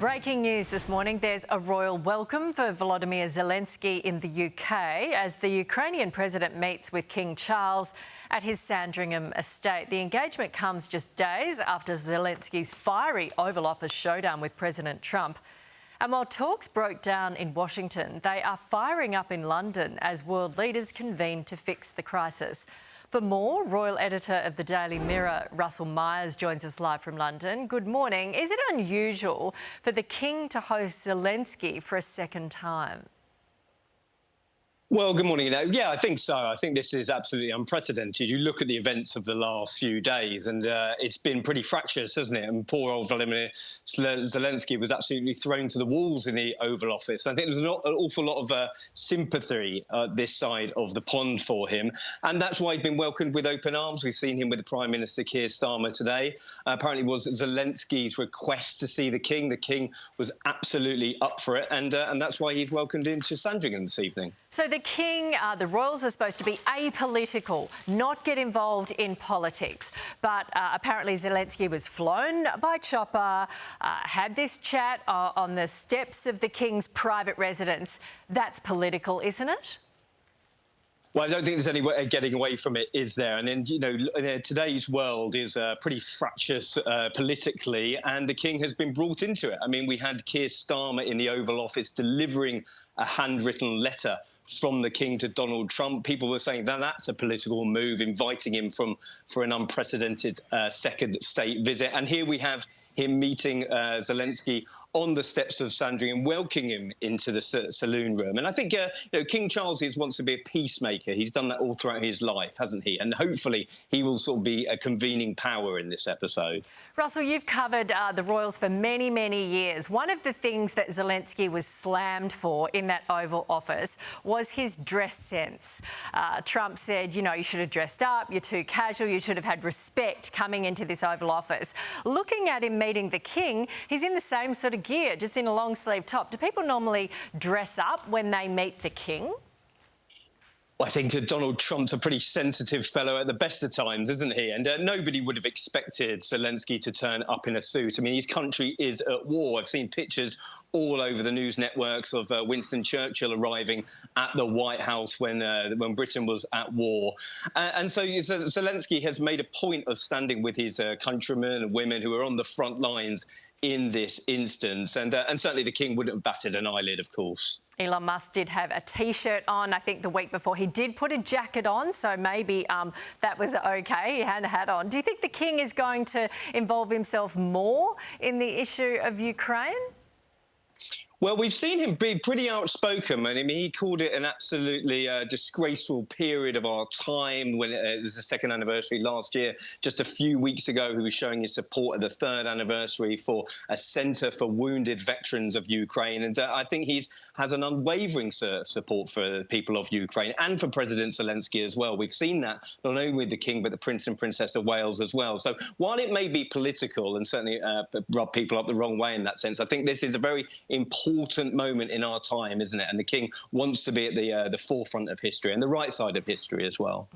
Breaking news this morning. There's a royal welcome for Volodymyr Zelensky in the UK as the Ukrainian President meets with King Charles at his Sandringham estate. The engagement comes just days after Zelensky's fiery Oval Office showdown with President Trump. And while talks broke down in Washington, they are firing up in London as world leaders convene to fix the crisis. For more, royal editor of the Daily Mirror, Russell Myers, joins us live from London. Good morning. Is it unusual for the King to host Zelensky for a second time? Well, good morning. Yeah, I think so. I think this is absolutely unprecedented. You look at the events of the last few days and it's been pretty fractious, hasn't it? And poor old Volodymyr Zelensky was absolutely thrown to the walls in the Oval Office. I think there's an awful lot of sympathy this side of the pond for him. And that's why he's been welcomed with open arms. We've seen him with the Prime Minister Keir Starmer today. Apparently it was Zelensky's request to see the King. The King was absolutely up for it. And that's why he's welcomed into Sandringham this evening. So the King, the royals are supposed to be apolitical, not get involved in politics. But apparently Zelensky was flown by chopper, had this chat on the steps of the King's private residence. That's political, isn't it? Well, I don't think there's any way getting away from it, is there? And then, you know, today's world is pretty fractious politically, and the King has been brought into it. I mean, we had Keir Starmer in the Oval Office delivering a handwritten letter from the King to Donald Trump. People were saying that that's a political move, inviting him for an unprecedented second state visit. And here we have him meeting Zelensky on the steps of Sandringham, welcoming him into the saloon room. And I think you know, King Charles wants to be a peacemaker. He's done that all throughout his life, hasn't he? And hopefully he will sort of be a convening power in this episode. Russell, you've covered the royals for many, many years. One of the things that Zelensky was slammed for in that Oval Office was his dress sense. Trump said, you know, you should have dressed up, you're too casual, you should have had respect coming into this Oval Office. Looking at him meeting the King, he's in the same sort of gear, just in a long sleeve top. Do people normally dress up when they meet the King? Well, I think Donald Trump's a pretty sensitive fellow at the best of times, isn't he? And nobody would have expected Zelensky to turn up in a suit. I mean, his country is at war. I've seen pictures all over the news networks of Winston Churchill arriving at the White House when Britain was at war. And so Zelensky has made a point of standing with his countrymen and women who are on the front lines in this instance. And certainly the King wouldn't have batted an eyelid, of course. Elon Musk did have a T-shirt on, I think, the week before. He did put a jacket on, so maybe that was OK. He had a hat on. Do you think the King is going to involve himself more in the issue of Ukraine? Well, we've seen him be pretty outspoken. I mean, he called it an absolutely disgraceful period of our time when it was the second anniversary last year. Just a few weeks ago, he was showing his support at the third anniversary for a centre for wounded veterans of Ukraine. And I think he has an unwavering support for the people of Ukraine and for President Zelensky as well. We've seen that not only with the King, but the Prince and Princess of Wales as well. So while it may be political and certainly rub people up the wrong way in that sense, I think this is a very important moment in our time, isn't it? And the King wants to be at the forefront of history and the right side of history as well.